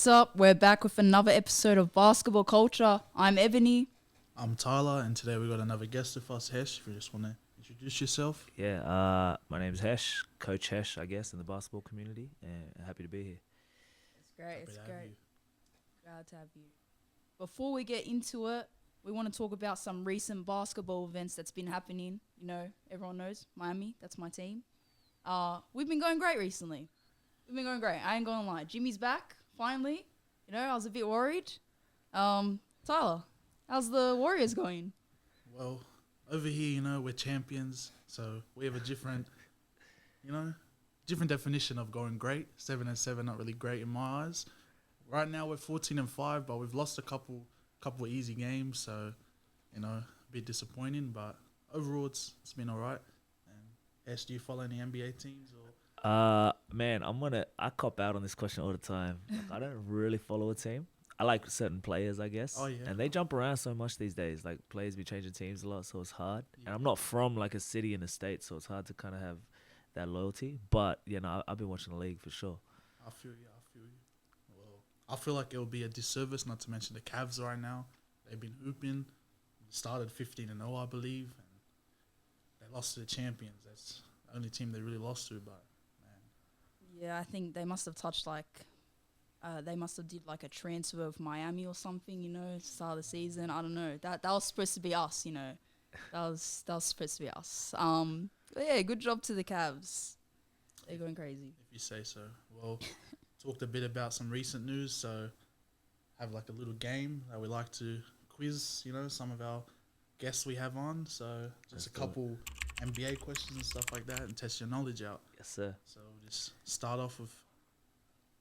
What's up? We're back with another episode of Basketball Culture. I'm Ebony. I'm Tyler, and today we got another guest with us, Hesh. If you just want to introduce yourself. Yeah, my name's Hesh, Coach Hesh, I guess, in the basketball community, and happy to be here. It's great. Happy It's to have great. you. Glad to have you. Before we get into it, we want to talk about some recent basketball events that's been happening. You know, everyone knows Miami. That's my team. We've been going great recently. We've been going great. I ain't gonna lie. Jimmy's back finally. You know, I was a bit worried. Tyler, how's the Warriors going? Well, over here, we're champions, so we have a different, different definition of going great. 7-7, not really great in my eyes. Right now we're 14-5, but we've lost a couple of easy games, so a bit disappointing. But overall, it's been all right. And Ash, do you follow any NBA teams or? Man, I cop out on this question all the time. Like, I don't really follow a team. I like certain players, I guess. Oh, yeah. And they jump around so much these days. Like, players be changing teams a lot, so it's hard. Yeah. And I'm not from, like, a city in the States, so it's hard to kind of have that loyalty. But, I've been watching the league for sure. I feel you. Well, I feel like it would be a disservice not to mention the Cavs right now. They've been hooping. Started 15-0, I believe. And they lost to the champions. That's the only team they really lost to, but... Yeah, I think they must have touched they must have did like a transfer of Miami or something, start of the season. I don't know. That was supposed to be us, That was supposed to be us. But yeah, good job to the Cavs. They're going crazy. If you say so. Well, talked a bit about some recent news, so have like a little game that we like to quiz, some of our guests we have on. So just a couple NBA questions and stuff like that and test your knowledge out. Yes, sir. So we'll just start off with,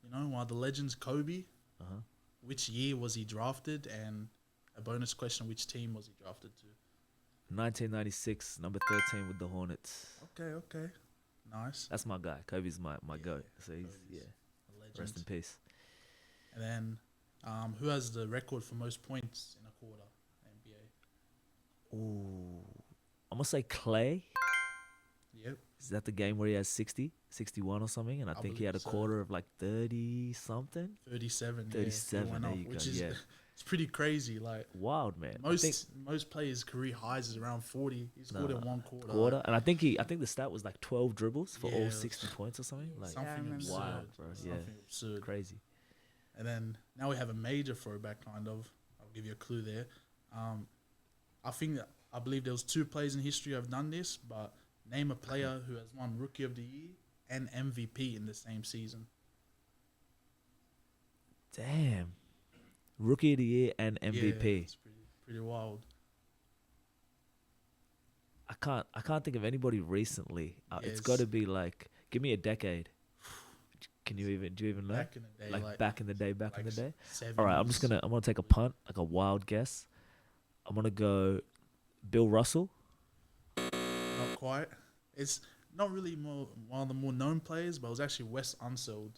one of the legends, Kobe. Uh-huh. Which year was he drafted? And a bonus question, which team was he drafted to? 1996, number 13 with the Hornets. Okay. Nice. That's my guy. Kobe's my goat. So he's, a legend. Rest in peace. And then who has the record for most points in a quarter, NBA? Ooh. I'm going to say Clay. Yep. Is that the game where he has 60, 61 or something? And I think he had a quarter of like 30-something? 37. 37, there you go. Which is it's pretty crazy. Like wild, man. Most players' career highs is around 40. He scored in one quarter. And I think the stat was like 12 dribbles for all 60 points or something. Like something absurd. Wild, bro. Something absurd. Crazy. And then now we have a major throwback, kind of. I'll give you a clue there. I believe there was 2 players in history who have done this, but name a player who has won Rookie of the Year and MVP in the same season. Damn. Rookie of the Year and MVP. Yeah, it's pretty wild. I can't think of anybody recently. It's got to be like, give me a decade. Do you even know? Back in the day. Back in the day. 70s. All right, I'm gonna take a punt, like a wild guess. I'm gonna go Bill Russell. Not quite. It's not really one of the more known players, but it was actually Wes Unseld.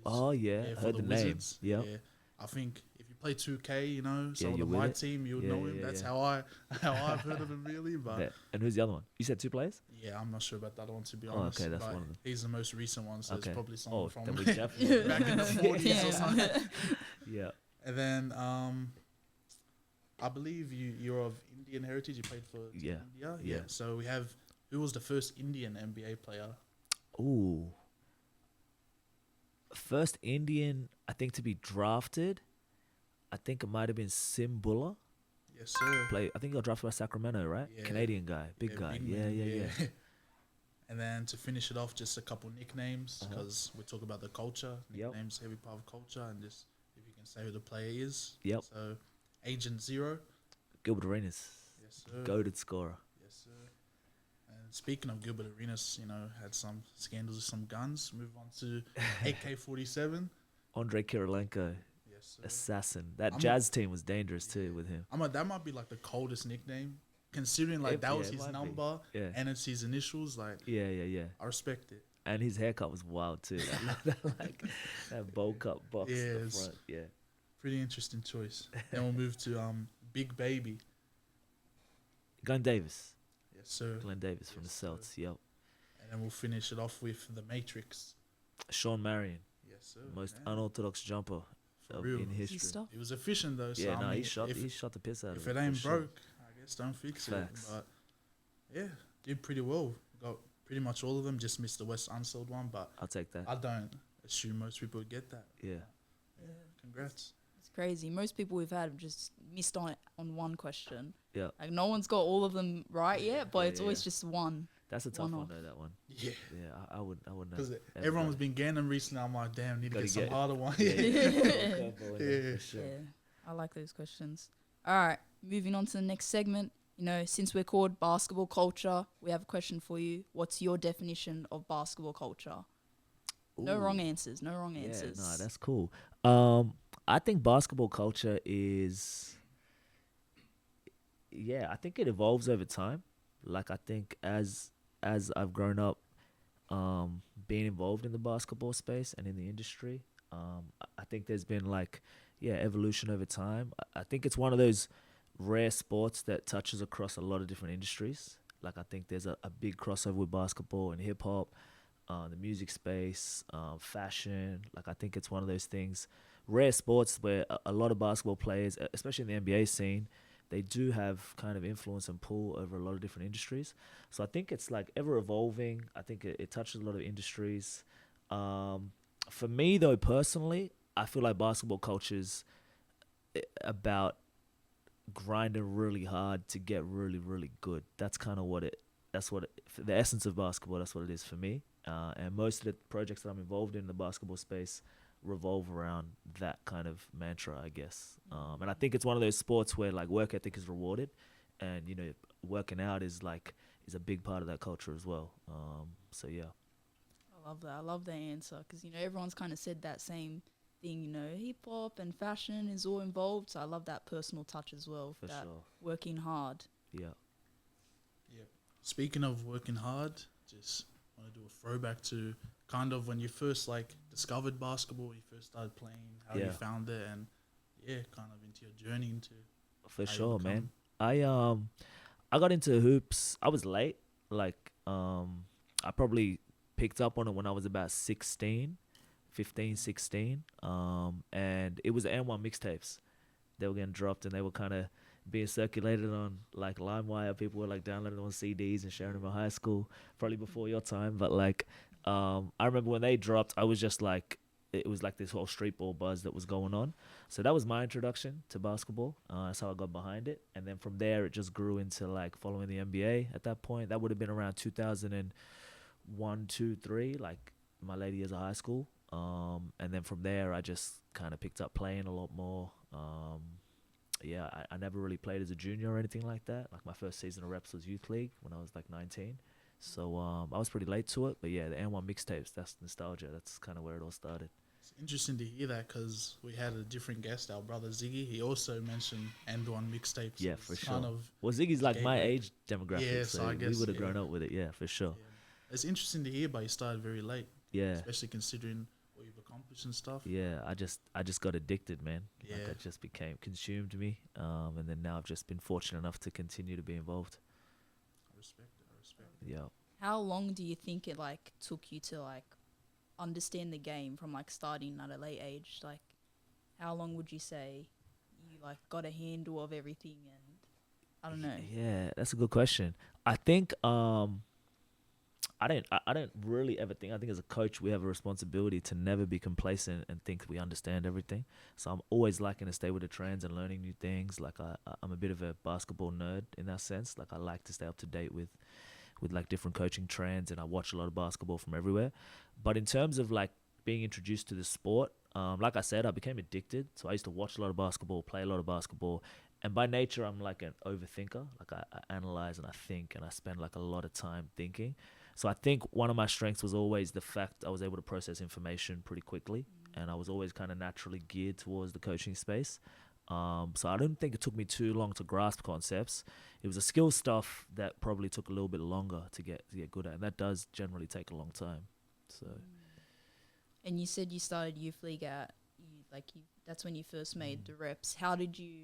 Oh yeah, I heard the name. Yeah. I think if you play 2K, some of my team, you would know him. That's how I've heard of him really. But and who's the other one? You said 2 players? Yeah, I'm not sure about the other one, to be honest. Okay, that's but one of them. He's the most recent one, so it's probably someone from then we definitely back in the 40s or something. Yeah. And then I believe you're of Indian heritage. You played for India. Yeah. So we have, who was the first Indian NBA player? Ooh. First Indian, I think, to be drafted. I think it might have been Sim Bulla. Yes, sir. I think he got drafted by Sacramento, right? Yeah. Canadian guy, big guy. Big Yeah. And then to finish it off, just a couple nicknames, because we talk about the culture. Nicknames, heavy part of culture, and just if you can say who the player is. Yep. So, Agent Zero. Gilbert Arenas. Yes, sir. Goated scorer. Yes, sir. And speaking of Gilbert Arenas, had some scandals with some guns. Move on to AK-47. Andre Kirilenko. Yes, sir. Assassin. That Jazz team was dangerous too with him. That might be like the coldest nickname, considering that was his number and it's his initials. Yeah. I respect it. And his haircut was wild too. like that bowl cut box in the front. Yeah. Pretty interesting choice. Then we'll move to Big Baby. Glenn Davis. Yes, sir. Glenn Davis from the Celtics. Yep. And then we'll finish it off with The Matrix. Sean Marion. Yes, sir. Most unorthodox jumper For real. in Easy history. stuff. He was efficient though. So Yeah, I no, mean, he shot the piss out of if it. it ain't for sure. broke, I guess don't fix Facts. it. But yeah, did pretty well. Got pretty much all of them. Just missed the West Unsold one, but I'll take that. I don't assume most people would get that. Yeah. Yeah, congrats. It's crazy. Most people we've had have just missed on one question. Yeah. Like no one's got all of them right yet, but Yeah, it's always yeah. just one. That's a tough One one off. though. That one. Yeah. Yeah, I wouldn't. Because everyone's been getting them recently. I'm like, damn, need to Gotta get some get- harder one. Yeah. Yeah. For sure. Yeah, I like those questions. All right, moving on to the next segment. You know, since we're called basketball culture, we have a question for you. What's your definition of basketball culture? No Ooh. wrong answers. No wrong Yeah, answers. no, that's cool. I think basketball culture is, yeah, I think it evolves over time. Like I think as I've grown up, being involved in the basketball space and in the industry, I think there's been like, yeah, evolution over time. I think it's one of those rare sports that touches across a lot of different industries. Like I think there's a big crossover with basketball and hip hop, the music space, fashion. Like I think it's one of those things, rare sports where a lot of basketball players, especially in the NBA scene, they do have kind of influence and pull over a lot of different industries. So I think it's like ever evolving. I think it touches a lot of industries. For me though, personally, I feel like basketball culture's about grinding really hard to get really, really good. That's kind of the essence of basketball. That's what it is for me. And most of the projects that I'm involved in the basketball space revolve around that kind of mantra, I guess. And I think it's one of those sports where like work ethic is rewarded, and you know, working out is a big part of that culture as well. So yeah. I love that. I love that answer because, you know, everyone's kind of said that same thing, you know, hip hop and fashion is all involved. So I love that personal touch as well. For that sure. working hard. Yeah. Yep. Speaking of working hard, just want to do a throwback to kind of when you first like discovered basketball, you first started playing, how you Yeah. found it, and yeah, kind of into your journey into. For how you sure, become- man. I got into hoops. I was late. Like I probably picked up on it when I was about 15, 16. And it was the N1 mixtapes. They were getting dropped and they were kind of being circulated on like LimeWire. People were like downloading them on CDs and sharing them in high school, probably before your time. But like, I remember when they dropped, I was just like, it was like this whole street ball buzz that was going on. So that was my introduction to basketball. That's how I got behind it. And then from there, it just grew into like following the NBA at that point. That would have been around 2001, 2, 3, like my late years of high school. And then from there, I just kind of picked up playing a lot more. Yeah, I never really played as a junior or anything like that. Like my first season of reps was youth league when I was like 19. So I was pretty late to it. But yeah, the N1 mixtapes, that's nostalgia. That's kind of where it all started. It's interesting to hear that because we had a different guest, our brother Ziggy. He also mentioned N1 mixtapes. Yeah, It's for sure. kind of, Well, Ziggy's like my gateway. age demographic, Yeah, so so I we guess, would have yeah. grown up with it. Yeah, for sure. yeah. It's interesting to hear, but you started very late, Yeah, especially considering what you've accomplished and stuff. yeah. I just got addicted, man. Like Yeah. it just consumed me. And then now I've just been fortunate enough to continue to be involved. I respect it. Yeah. How long do you think it like took you to like understand the game from like starting at a late age? Like, how long would you say you like got a handle of everything? And I don't know. Yeah, that's a good question. I think I don't really ever think. I think as a coach, we have a responsibility to never be complacent and think we understand everything. So I'm always liking to stay with the trends and learning new things. Like I'm a bit of a basketball nerd in that sense. Like I like to stay up to date with like different coaching trends, and I watch a lot of basketball from everywhere. But in terms of like being introduced to the sport, like I said, I became addicted. So I used to watch a lot of basketball, play a lot of basketball. And by nature, I'm like an overthinker. Like I analyze and I think, and I spend like a lot of time thinking. So I think one of my strengths was always the fact I was able to process information pretty quickly, and I was always kind of naturally geared towards the coaching space. So I don't think it took me too long to grasp concepts. It was the skill stuff that probably took a little bit longer to get good at, and that does generally take a long time. So And you said you started youth league that's when you first made the reps. How did you,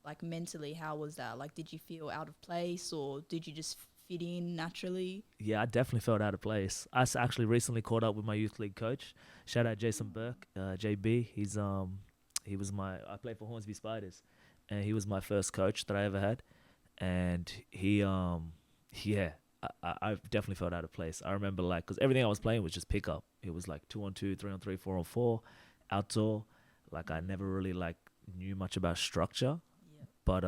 like mentally, how was that? Like, did you feel out of place, or did you just fit in naturally? Yeah, I definitely felt out of place. Actually recently caught up with my youth league coach. Shout out Jason Burke, JB. He was I played for Hornsby Spiders, and he was my first coach that I ever had. And yeah, I've definitely felt out of place. I remember like, cause everything I was playing was just pickup. It was like 2-on-2, 3-on-3, 4-on-4, outdoor. Like I never really like knew much about structure. Yeah. But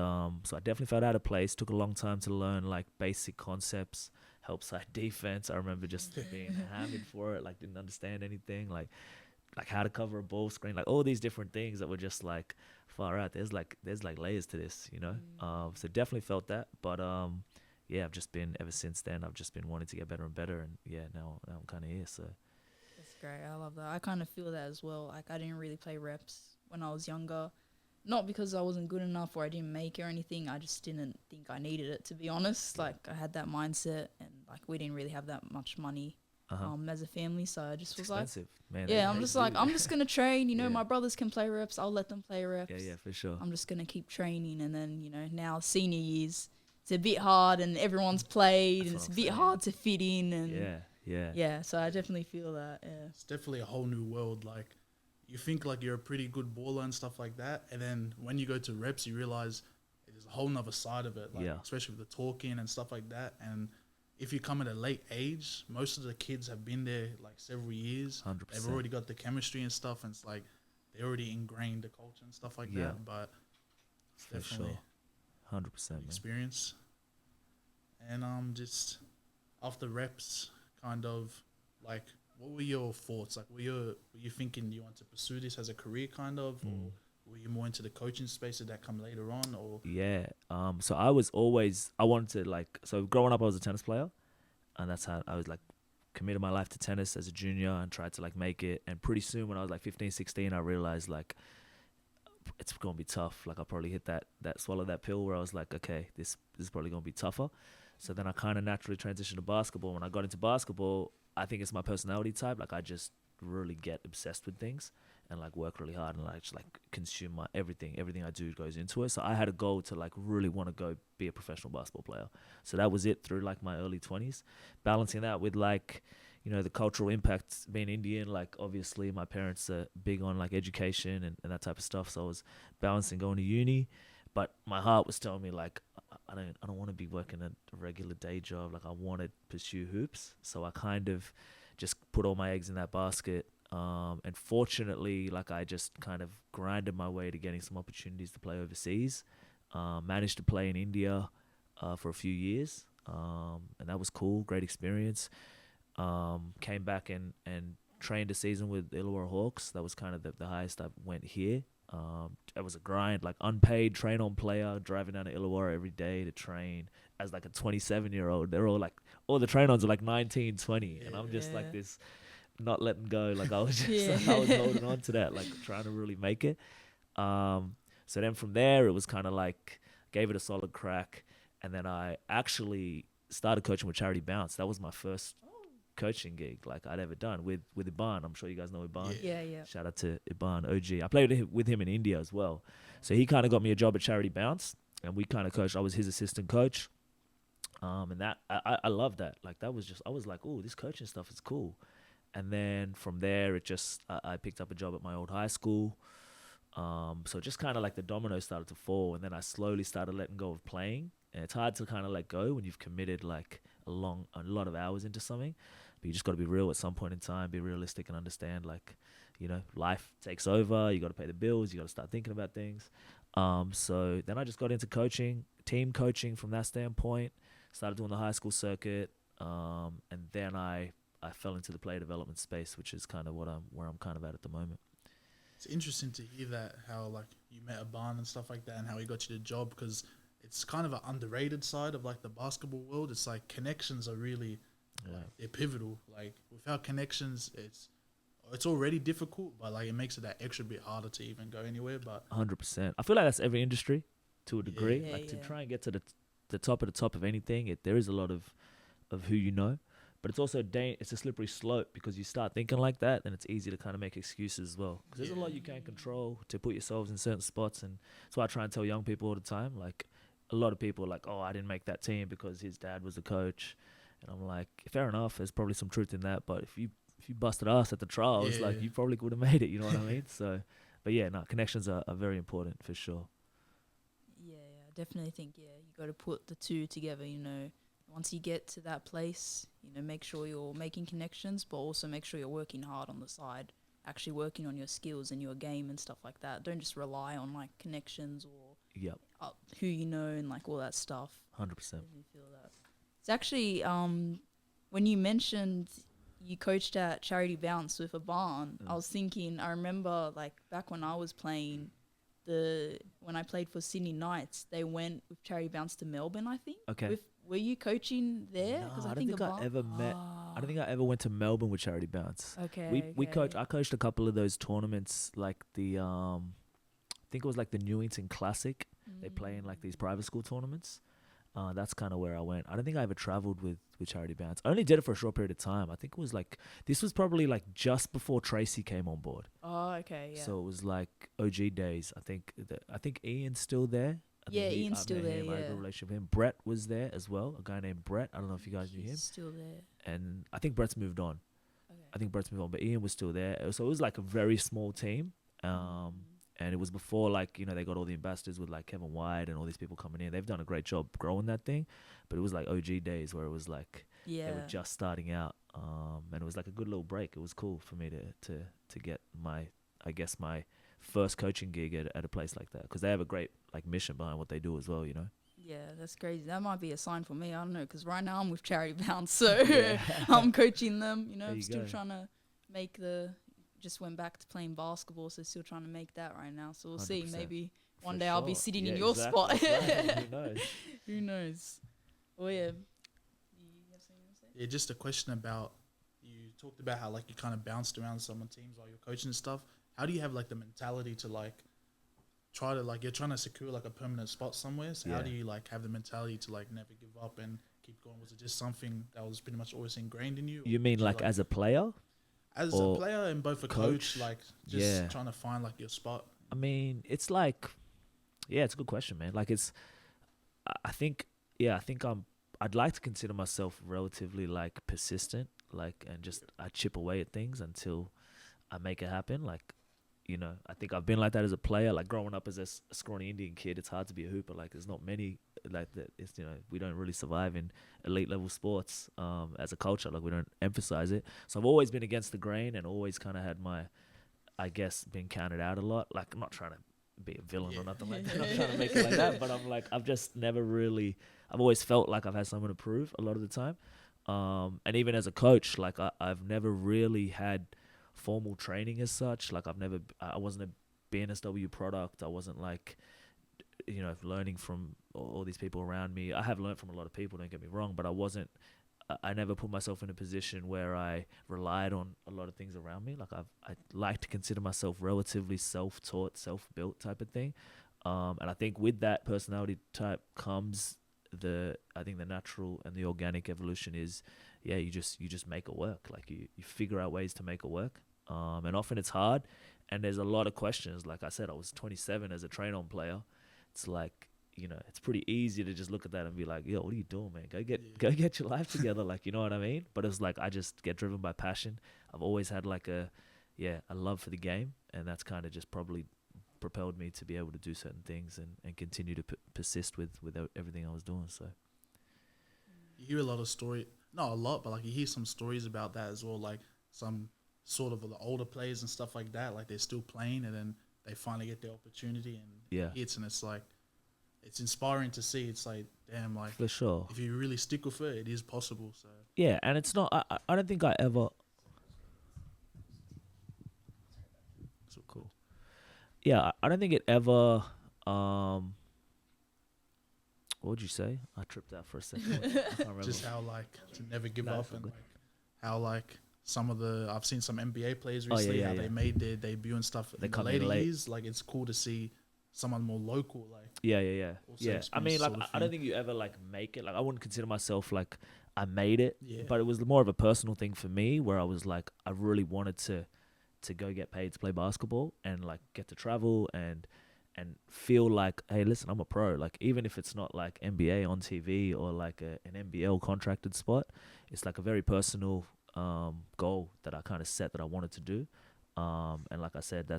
so I definitely felt out of place. Took a long time to learn like basic concepts, help side defense. I remember just being hammered for it. Like didn't understand anything. Like how to cover a ball screen. Like all these different things that were just like far out. There's like layers to this, you know. So definitely felt that. But yeah, I've just been ever since then. I've just been wanting to get better and better. And yeah, now I'm kind of here. So That's great. I love that. I kind of feel that as well. Like I didn't really play reps when I was younger. Not because I wasn't good enough or I didn't make it or anything. I just didn't think I needed it, to be honest. Like I had that mindset, and like we didn't really have that much money as a family. So I just was expensive, like, man. yeah, I'm just like, I'm just going to train. You know, Yeah. my brothers can play reps. I'll let them play reps. Yeah, for sure. I'm just going to keep training. And then, you know, now senior years, it's a bit hard and everyone's played. That's and what it's I'm a bit saying. hard to fit in. And Yeah. so I definitely feel that, yeah. It's definitely a whole new world. Like, you think like you're a pretty good baller and stuff like that, and then when you go to reps, you realize there's a whole nother side of it. Like, especially with the talking and stuff like that. And if you come at a late age, most of the kids have been there like several years. 100%. They've already got the chemistry and stuff, and it's like they already ingrained the culture and stuff like that. But it's For definitely sure. 100%, man. experience. And just after reps, kind of like, what were your thoughts? Like, were you thinking you want to pursue this as a career, kind of, or were you more into the coaching space? Did that come later on, or? Yeah. So I wanted to like, so growing up I was a tennis player, and that's how I was like committed my life to tennis as a junior and tried to like make it. And pretty soon when I was like 15, 16, I realized like it's going to be tough. Like I probably hit that swallow that pill where I was like, okay, this is probably going to be tougher. So then I kind of naturally transitioned to basketball. When I got into basketball, I think it's my personality type. Like I just really get obsessed with things and like work really hard and like just like consume my everything I do goes into it. So I had a goal to like really want to go be a professional basketball player. So that was it through like my early 20s, balancing that with like, you know, the cultural impact being Indian. Like obviously my parents are big on like education and that type of stuff. So I was balancing going to uni, but my heart was telling me like, I don't want to be working a regular day job. Like I want to pursue hoops. So I kind of just put all my eggs in that basket. And fortunately, like I just kind of grinded my way to getting some opportunities to play overseas. Managed to play in India for a few years. And that was cool. Great experience. Came back and trained a season with Illawarra Hawks. That was kind of the highest I went here. It was a grind, like unpaid train-on player, driving down to Illawarra every day to train as like a 27-year-old. They're all like, all the train-ons are like 19, 20. And I'm just like this, not letting go. Like I was just, I was holding on to that, like trying to really make it. So then from there, it was kind of like, gave it a solid crack. And then I actually started coaching with Charity Bounce. That was my first coaching gig like I'd ever done with Iban. I'm sure you guys know Iban. Yeah. Shout out to Iban, OG. I played with him in India as well. So he kind of got me a job at Charity Bounce, and we kind of coached. I was his assistant coach. And that I love that. Like that was just, I was like, oh, this coaching stuff is cool. And then from there, it just I picked up a job at my old high school. So just kind of like the dominoes started to fall, and then I slowly started letting go of playing. And it's hard to kind of let go when you've committed like a lot of hours into something. But you just got to be real at some point in time, be realistic and understand like, you know, life takes over. You got to pay the bills. You got to start thinking about things. So then I just got into coaching, team coaching from that standpoint, started doing the high school circuit. And then I fell into the player development space, which is kind of where I'm kind of at the moment. It's interesting to hear that, how like you met Aban and stuff like that, and how he got you the job, because it's kind of an underrated side of like the basketball world. It's like connections are really they're pivotal. Like without connections, it's already difficult, but like it makes it that extra bit harder to even go anywhere. But 100%, I feel like that's every industry to a degree. To try and get to the top of anything, there is a lot of who you know. But it's also it's a slippery slope, because you start thinking like that, then it's easy to kind of make excuses as well. Because there's a lot you can't control to put yourselves in certain spots, and that's why I try and tell young people all the time, like, a lot of people are like, oh, I didn't make that team because his dad was the coach, and I'm like, fair enough. There's probably some truth in that, but if you busted us at the trials, like you probably would have made it. You know what I mean? So, but yeah, no, connections are very important for sure. Yeah, I definitely think you got to put the two together. Once you get to that place, make sure you're making connections, but also make sure you're working hard on the side, actually working on your skills and your game and stuff like that. Don't just rely on like connections or who you know and like all that stuff. 100%. You feel that. It's actually when you mentioned you coached at Charity Bounce with a barn, I was thinking, I remember like back when I was playing, when I played for Sydney Knights, they went with Charity Bounce to Melbourne, I think. Okay. Were you coaching there? No, Because I don't think I ever met. I don't think I ever went to Melbourne with Charity Bounce. Okay. I coached a couple of those tournaments, like the I think it was like the Newington Classic. They play in like these private school tournaments. That's kind of where I went. I don't think I ever traveled with Charity Bounce. I only did it for a short period of time. I think it was like, this was probably like just before Tracy came on board. Oh, okay, yeah. So it was like OG days. I think Ian's still there. Ian's still there, I had a good relationship with him. Brett was there as well, a guy named Brett. I don't know if you guys knew him. He's still there. And I think Brett's moved on. Okay. I think Brett's moved on, but Ian was still there. So it was like a very small team. And it was before, like, they got all the ambassadors with, like, Kevin White and all these people coming in. They've done a great job growing that thing. But it was, like, OG days where it was, like, they were just starting out. And it was, like, a good little break. It was cool for me to get my first coaching gig at a place like that. Because they have a great, like, mission behind what they do as well, Yeah, that's crazy. That might be a sign for me. I don't know. Because right now I'm with Charity Bounce. So I'm coaching them. I'm still trying to make just went back to playing basketball, so still trying to make that right now. So we'll 100%. See. Maybe one day I'll be sitting in your spot. Who knows? Who knows? Oh yeah. You have something to say? Yeah, just a question about, you talked about how like you kind of bounced around some teams while you're coaching and stuff. How do you have like the mentality to like try to like, you're trying to secure like a permanent spot somewhere? So how do you like have the mentality to like never give up and keep going? Was it just something that was pretty much always ingrained in you? You mean like as a player? As a player and both a coach, like just trying to find like your spot. I mean, it's like, it's a good question, man. Like I think I'd like to consider myself relatively like persistent, like, and just I chip away at things until I make it happen. Like, I think I've been like that as a player. Like growing up as a scrawny Indian kid, it's hard to be a hooper. Like there's not many like that. It's, we don't really survive in elite level sports as a culture. Like we don't emphasize it. So I've always been against the grain and always kind of had my, I guess, been counted out a lot. Like I'm not trying to be a villain or nothing like that. I'm not trying to make it like that. But I'm like, I've just never really, I've always felt like I've had something to prove a lot of the time. And even as a coach, like I've never really had formal training as such. Like I wasn't a BNSW product. I wasn't like, learning from all these people around me. I have learned from a lot of people, don't get me wrong, but I never put myself in a position where I relied on a lot of things around me. Like I like to consider myself relatively self-taught, self-built type of thing. And I think with that personality type comes I think the natural and the organic evolution is, you just make it work. Like you figure out ways to make it work. And often it's hard and there's a lot of questions. Like I said, I was 27 as a train-on player. It's like, it's pretty easy to just look at that and be like, yo, what are you doing, man? Go get your life together. Like, you know what I mean? But it's like, I just get driven by passion. I've always had like a love for the game. And that's kind of just probably propelled me to be able to do certain things and continue to persist with everything I was doing. So you hear a lot of not a lot, but like you hear some stories about that as well. Like some sort of the older players and stuff like that, like they're still playing and then they finally get the opportunity and hits, and it's like, it's inspiring to see. It's like, damn, like for sure, if you really stick with it, it is possible. So and it's not. I don't think I ever. So cool. Yeah, I don't think it ever. What would you say? I tripped out for a second. I can't remember. Just how like to never give up and like how like. I've seen some NBA players recently, how they made their debut and stuff in the later years. Like, it's cool to see someone more local. Like, yeah. I mean, like, I don't think you ever, like, make it. Like, I wouldn't consider myself, like, I made it. Yeah. But it was more of a personal thing for me where I was, like, I really wanted to go get paid to play basketball and, like, get to travel and and feel like, hey, listen, I'm a pro. Like, even if it's not like NBA on TV or like an NBL contracted spot, it's like a very personal goal that I kind of set that I wanted to do. And like I said,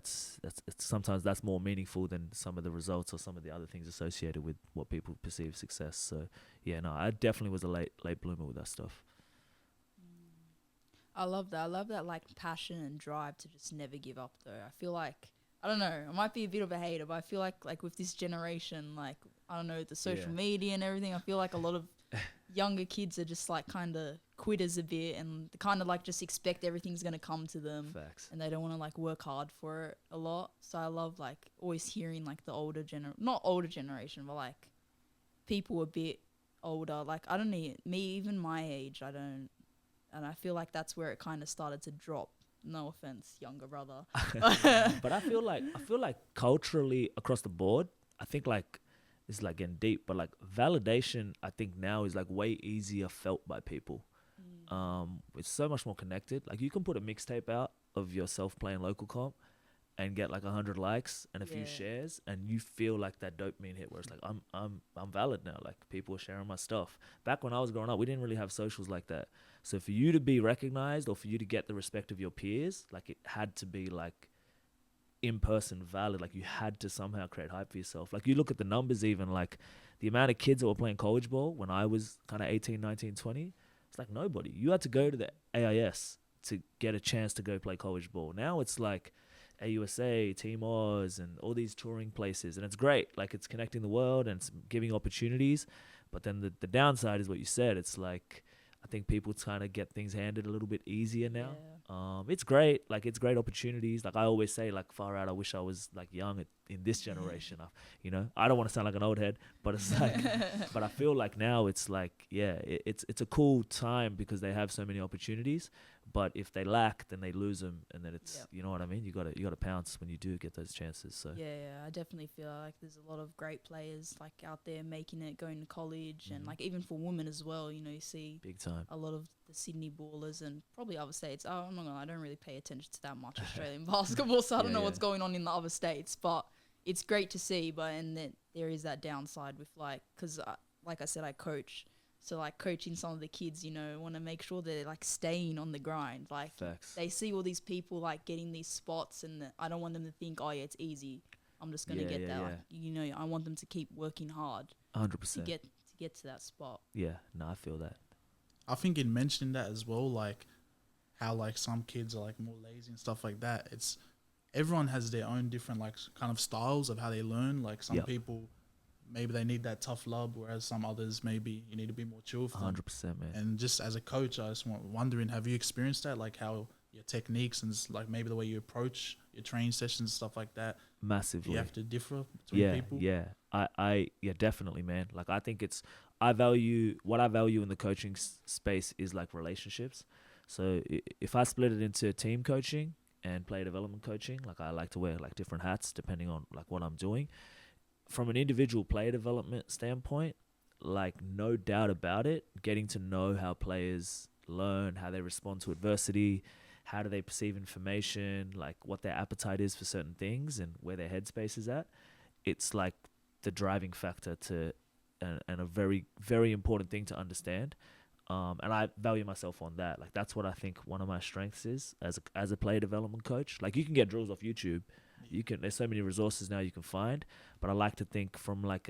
sometimes that's more meaningful than some of the results or some of the other things associated with what people perceive success. So yeah, no, I definitely was a late bloomer with that stuff. I love that. I love that like passion and drive to just never give up though. I feel like, I don't know, I might be a bit of a hater, but I feel like with this generation, like, I don't know, the social media and everything, I feel like a lot of younger kids are just like kind of quitters a bit and kind of like just expect everything's going to come to them. Facts. And they don't want to like work hard for it a lot. So I love like always hearing like the older not older generation, but like people a bit older. Like I don't need me, even my age, I don't. And I feel like that's where it kind of started to drop. No offense, younger brother. But I feel like culturally across the board, I think like it's like getting deep, but like validation, I think now is like way easier felt by people. It's so much more connected. Like you can put a mixtape out of yourself playing local comp and get like 100 likes and a few shares, and you feel like that dopamine hit where it's like I'm valid now. Like people are sharing my stuff. Back when I was growing up, we didn't really have socials like that. So for you to be recognized or for you to get the respect of your peers, like it had to be like in person valid. Like you had to somehow create hype for yourself. Like you look at the numbers, even like the amount of kids that were playing college ball when I was kind of 18, 19, 20, it's like nobody. You had to go to the AIS to get a chance to go play college ball. Now it's like AUSA, Team Oz, and all these touring places, and it's great. Like it's connecting the world and it's giving opportunities. But then the downside is what you said. It's like I think people kind of get things handed a little bit easier now. It's great. Like it's great opportunities. Like I always say, like far out, I wish I was like young in this generation. I don't want to sound like an old head, but it's like, but I feel like now it's like, it's a cool time because they have so many opportunities. But if they lack, then they lose them, and then it's you know what I mean. You gotta pounce when you do get those chances. So I definitely feel like there's a lot of great players like out there making it, going to college, and like even for women as well. You know, you see big time a lot of the Sydney Ballers and probably other states. I'm not gonna, I don't really pay attention to that much Australian basketball, so I don't know what's going on in the other states. But it's great to see. But and then there is that downside with like, because like I said, I coach. So like coaching some of the kids, you know, want to make sure they're like staying on the grind. Like they see all these people like getting these spots, and I don't want them to think, oh yeah, it's easy. I'm just gonna get that. Like, you know, I want them to keep working hard. 100% to get to that spot. Yeah, no, I feel that. I think in mentioning that as well, like how like some kids are like more lazy and stuff like that. It's everyone has their own different like kind of styles of how they learn. Like some people, maybe they need that tough love, whereas some others maybe you need to be more chill with them. 100%, man. And just as a coach, I just wondering, have you experienced that? Like how your techniques and like maybe the way you approach your training sessions and stuff like that. Massively. You have to differ between people. Yeah. I definitely, man. Like I think what I value in the coaching space is like relationships. So if I split it into team coaching and player development coaching, like I like to wear like different hats depending on like what I'm doing. From an individual player development standpoint, like no doubt about it, getting to know how players learn, how they respond to adversity, how do they perceive information, like what their appetite is for certain things and where their headspace is at. It's like the driving factor to, and a very, very important thing to understand. And I value myself on that. Like that's what I think one of my strengths is as a player development coach. Like you can get drills off YouTube. There's so many resources now you can find, but I like to think from like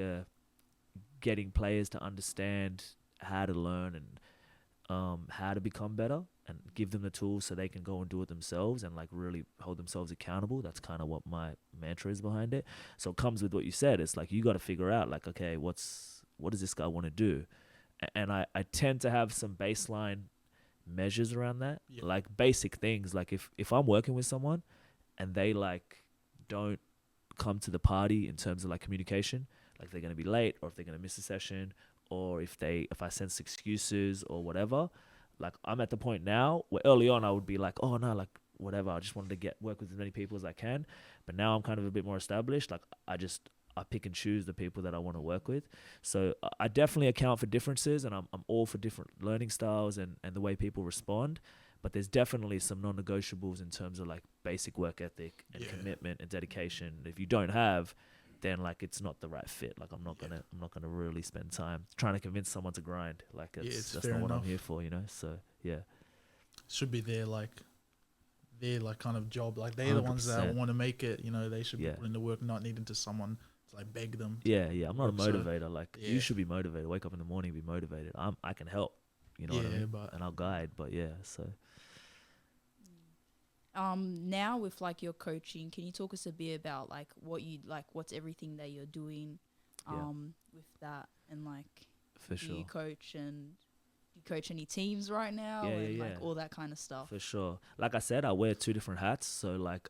getting players to understand how to learn and how to become better and give them the tools so they can go and do it themselves and like really hold themselves accountable. That's kind of what my mantra is behind it. So it comes with what you said. It's like you got to figure out like, okay, what does this guy want to do? And I tend to have some baseline measures around that, like basic things. Like if I'm working with someone and they like don't come to the party in terms of like communication, like they're going to be late or if they're going to miss a session or if I sense excuses or whatever, like I'm at the point now where early on I would be like, oh no, like whatever, I just wanted to work with as many people as I can. But now I'm kind of a bit more established. Like I pick and choose the people that I want to work with. So I definitely account for differences and I'm all for different learning styles and the way people respond. But there's definitely some non-negotiables in terms of like basic work ethic and commitment and dedication. If you don't have, then like it's not the right fit. Like I'm not gonna really spend time trying to convince someone to grind. Like it's that's fair not what I'm enough. here for, you know. So yeah, Should be their kind of job. Like they're the ones that 100%. want to make it. You know, they should be Yeah. putting the work, not needing to someone to like beg them. yeah. I'm not a So, motivator. Like yeah. you should be motivated. Wake up in the morning, be motivated. I can help. You know what I Yeah, mean? but And I'll guide. But yeah, so Now with like your coaching, can you talk us a bit about like what's everything that you're doing Yeah. with that, and like for do sure. you coach any teams right now, Yeah, and yeah, like yeah. all that kind of stuff? For sure. Like I said, I wear 2 different hats. So like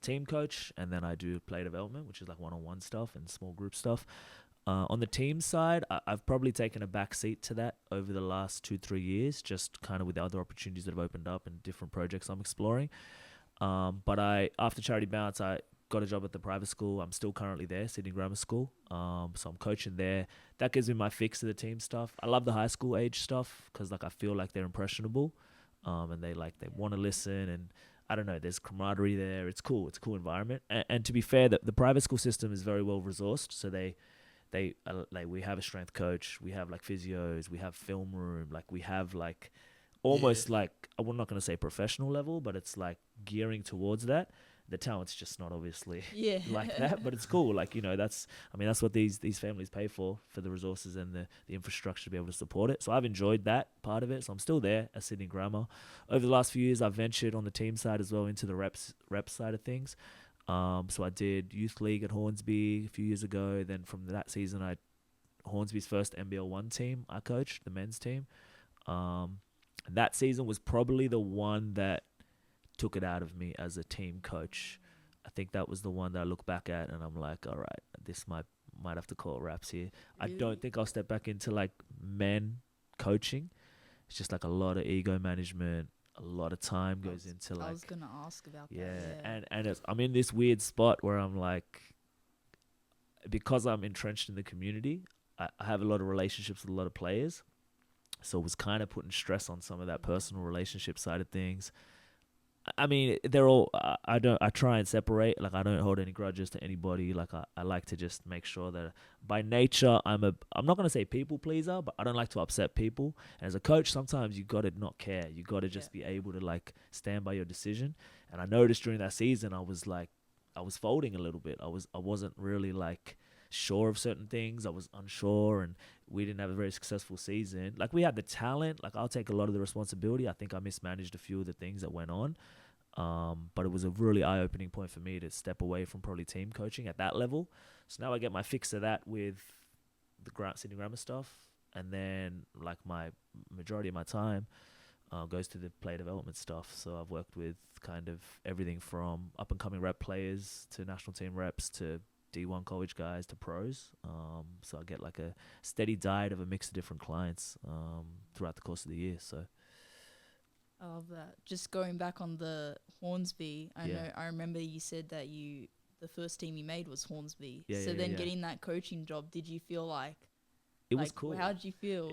team coach, and then I do play development, which is like one-on-one stuff and small group stuff. On the team side, I've probably taken a back seat to that over the last 2-3 years, just kind of with the other opportunities that have opened up and different projects I'm exploring. But after Charity Bounce, I got a job at the private school. I'm still currently there, Sydney Grammar School. So I'm coaching there. That gives me my fix of the team stuff. I love the high school age stuff because like I feel like they're impressionable, and they want to listen, and I don't know, there's camaraderie there. It's cool. It's a cool environment. And to be fair, the private school system is very well resourced. So they like we have a strength coach, we have like physios, we have film room, like we have like almost like I'm not going to say professional level, but it's like gearing towards that. The talent's just not obviously like that, but it's cool. Like, you know, that's what these families pay for the resources and the infrastructure to be able to support it. So I've enjoyed that part of it. So I'm still there at Sydney Grammar. Over the last few years, I've ventured on the team side as well into the reps side of things. So I did youth league at Hornsby a few years ago. Then from that season, Hornsby's first NBL 1 team I coached, the men's team. That season was probably the one that took it out of me as a team coach. I think that was the one that I look back at and I'm like, all right, this might have to call wraps here. Really? I don't think I'll step back into like men coaching. It's just like a lot of ego management. A lot of time goes into like. I was gonna ask about that. Yeah, and I'm in this weird spot where I'm like, because I'm entrenched in the community, I have a lot of relationships with a lot of players, so it was kind of putting stress on some of that personal relationship side of things. I mean, they're all. I try and separate. Like I don't hold any grudges to anybody. Like I like to just make sure that by nature I'm not gonna say people pleaser, but I don't like to upset people. And as a coach, sometimes you gotta not care. You gotta just be able to like stand by your decision. And I noticed during that season, I was folding a little bit. I wasn't really like sure of certain things. I was unsure, and we didn't have a very successful season. Like we had the talent. Like I'll take a lot of the responsibility. I think I mismanaged a few of the things that went on. But it was a really eye-opening point for me to step away from probably team coaching at that level. So now I get my fix of that with the Sydney Grammar stuff, and then like my majority of my time goes to the player development stuff. So I've worked with kind of everything from up-and-coming rep players to national team reps to D1 college guys to pros. So I get like a steady diet of a mix of different clients throughout the course of the year. So. I love that. Just going back on the Hornsby, I remember you said that the first team you made was Hornsby. Getting that coaching job, did you feel like it was cool? How did you feel?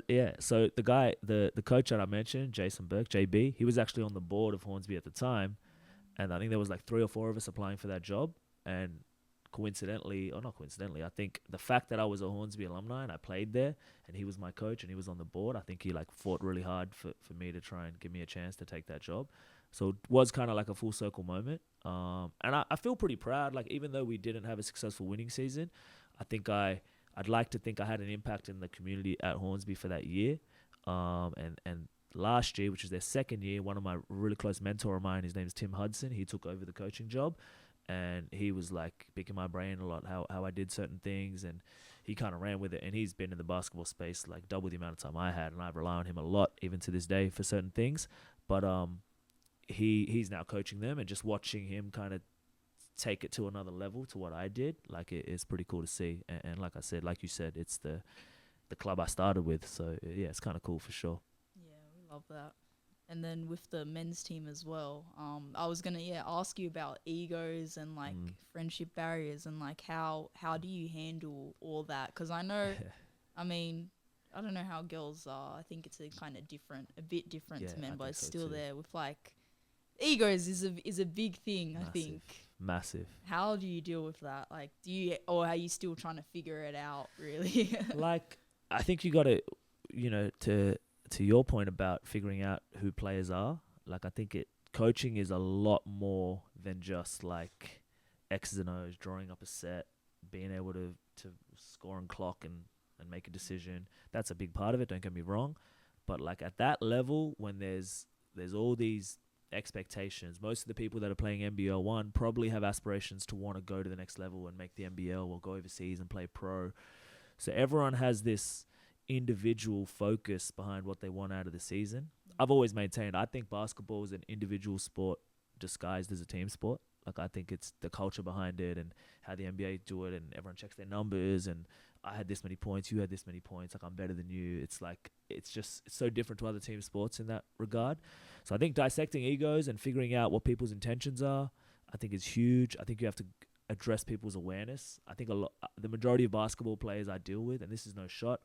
Yeah, So the guy, the coach that I mentioned, Jason Burke, JB, he was actually on the board of Hornsby at the time, and I think there was like 3 or 4 of us applying for that job, and not coincidentally, I think the fact that I was a Hornsby alumni and I played there and he was my coach and he was on the board, I think he like fought really hard for me to try and give me a chance to take that job. So it was kind of like a full circle moment. And I feel pretty proud. Like even though we didn't have a successful winning season, I think I'd like to think I had an impact in the community at Hornsby for that year. And last year, which was their second year, one of my really close mentor of mine, his name is Tim Hudson, he took over the coaching job. And he was like picking my brain a lot, how I did certain things, and he kind of ran with it. And he's been in the basketball space like double the amount of time I had, and I rely on him a lot even to this day for certain things. But he's now coaching them, and just watching him kind of take it to another level to what I did, like it's pretty cool to see. And like I said, like you said, it's the club I started with, so yeah, it's kind of cool for sure. Yeah, we love that. And then with the men's team as well, I was gonna ask you about egos and like friendship barriers and like how do you handle all that? Because I know, I mean, I don't know how girls are. I think it's a bit different to men, but it's still there with like egos is a big thing. Massive. I think massive. How do you deal with that? Like, or are you still trying to figure it out, really? Like, I think you got to, to your point about figuring out who players are. Like, I think coaching is a lot more than just like X's and O's, drawing up a set, being able to score and clock and make a decision. That's a big part of it. Don't get me wrong, but like at that level, when there's all these expectations, most of the people that are playing NBL 1 probably have aspirations to want to go to the next level and make the NBL or go overseas and play pro. So everyone has this individual focus behind what they want out of the season. I've always maintained, I think basketball is an individual sport disguised as a team sport. Like, I think it's the culture behind it and how the NBA do it, and everyone checks their numbers, and I had this many points, you had this many points, like I'm better than you. It's like, it's so different to other team sports in that regard. So I think dissecting egos and figuring out what people's intentions are, I think is huge. I think you have to address people's awareness. I think the majority of basketball players I deal with, and this is no shot,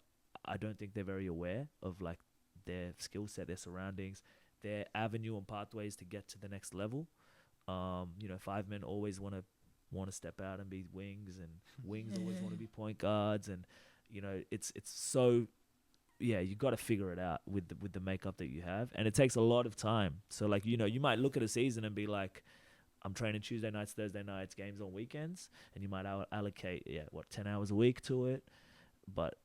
I don't think they're very aware of like their skill set, their surroundings, their avenue and pathways to get to the next level. 5 men always want to step out and be wings, and wings always want to be point guards, and it's so, yeah, you got to figure it out with the makeup that you have, and it takes a lot of time. So like, you might look at a season and be like, I'm training Tuesday nights, Thursday nights, games on weekends, and you might allocate 10 hours a week to it, but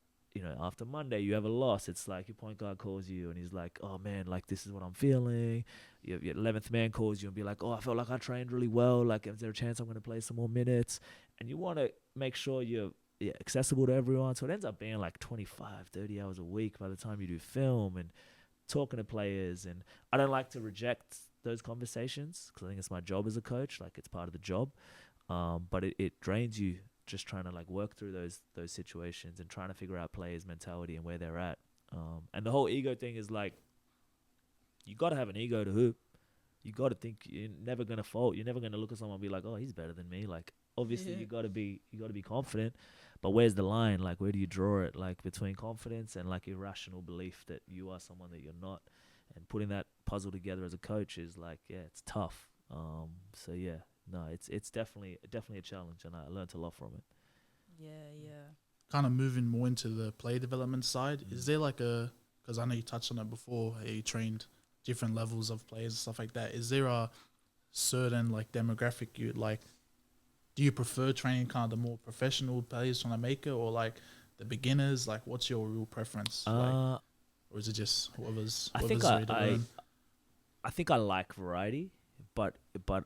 after Monday you have a loss. It's like your point guard calls you and he's like, oh man, like this is what I'm feeling. Your 11th man calls you and be like, oh, I felt like I trained really well. Like, is there a chance I'm going to play some more minutes? And you want to make sure you're accessible to everyone. So it ends up being like 25, 30 hours a week by the time you do film and talking to players. And I don't like to reject those conversations because I think it's my job as a coach. Like, it's part of the job. But it drains you just trying to like work through those situations and trying to figure out players' mentality and where they're at. And the whole ego thing is like, you got to have an ego to hoop. You got to think you're never going to fault. You're never going to look at someone and be like, oh, he's better than me. Like, obviously you got to be confident, but where's the line? Like, where do you draw it? Like, between confidence and like irrational belief that you are someone that you're not, and putting that puzzle together as a coach is like, it's tough. So yeah. No, it's definitely a challenge, and I learned a lot from it. Yeah. Kind of moving more into the play development side, is there like because I know you touched on it before, how you trained different levels of players and stuff like that. Is there a certain like demographic you like? Do you prefer training kind of the more professional players trying to make it, or like the beginners? Like, what's your real preference? Or is it just whoever's ready to learn? I think I like variety. But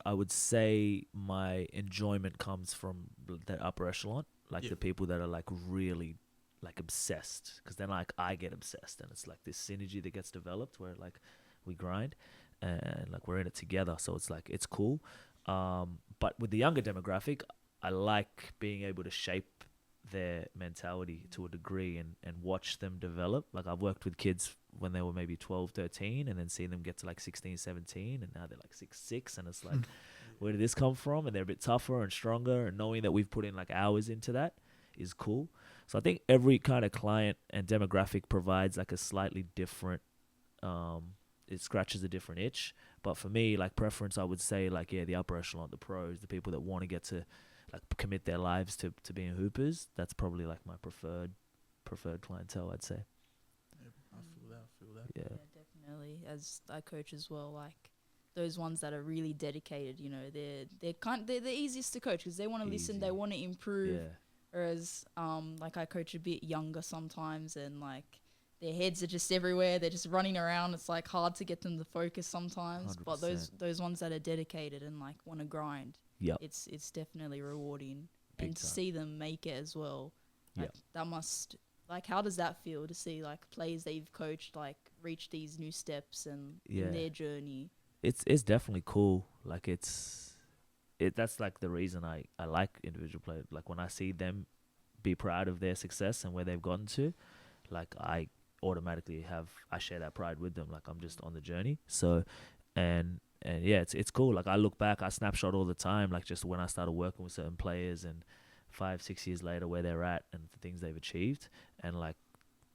I would say my enjoyment comes from the upper echelon, like the people that are like really like obsessed, because then like I get obsessed, and it's like this synergy that gets developed where like we grind and like we're in it together. So it's like, it's cool. But with the younger demographic, I like being able to shape their mentality to a degree and watch them develop. Like, I've worked with kids when they were maybe 12, 13, and then seeing them get to like 16, 17, and now they're like 6'6", and it's like, where did this come from? And they're a bit tougher and stronger, and knowing that we've put in like hours into that is cool. So I think every kind of client and demographic provides like a slightly different, it scratches a different itch. But for me, like preference, I would say like, the upper echelon, the pros, the people that want to get to like commit their lives to being hoopers. That's probably like my preferred clientele, I'd say. I feel that. Yeah, definitely. As I coach as well, like those ones that are really dedicated, they're the easiest to coach because they want to listen, they want to improve. Yeah. Whereas, like I coach a bit younger sometimes, and like their heads are just everywhere. They're just running around. It's like hard to get them to focus sometimes. 100%. But those ones that are dedicated and like want to grind, it's definitely rewarding. Big and to time. see them make it as well. Like, that must, like, how does that feel to see like players that you've coached like reach these new steps and in their journey? It's definitely cool. Like, that's like the reason I like individual players. Like, when I see them be proud of their success and where they've gotten to, like, I automatically I share that pride with them. Like, I'm just on the journey. So, and yeah, it's cool. Like, I look back, I snapshot all the time, like just when I started working with certain players, and 5-6 years later where they're at and the things they've achieved, and like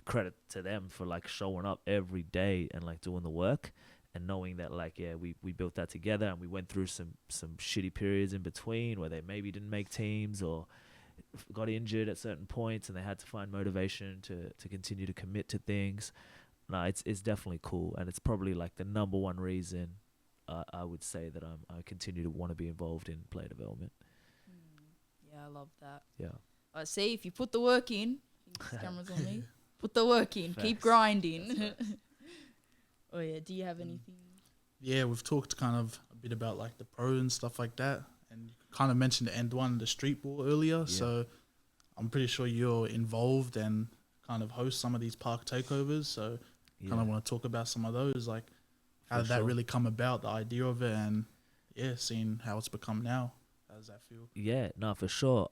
credit to them for like showing up every day and like doing the work. and knowing that like we built that together, and we went through some shitty periods in between where they maybe didn't make teams or got injured at certain points, and they had to find motivation to continue to commit to things. No, it's definitely cool, and it's probably like the number one reason I would say that I continue to want to be involved in player development. Yeah, I love that. Yeah. I see if you put the work in, cameras on me. Put the work in. Keep Facts. grinding. Oh yeah. Do you have anything? Yeah, we've talked kind of a bit about like the pros and stuff like that, and you kind of mentioned the end one, the street ball earlier. Yeah. So I'm pretty sure you're involved and kind of host some of these park takeovers. So kind of want to talk about some of those, like how did that really come about, the idea of it, and seeing how it's become now. How does that feel? Yeah, no, for sure.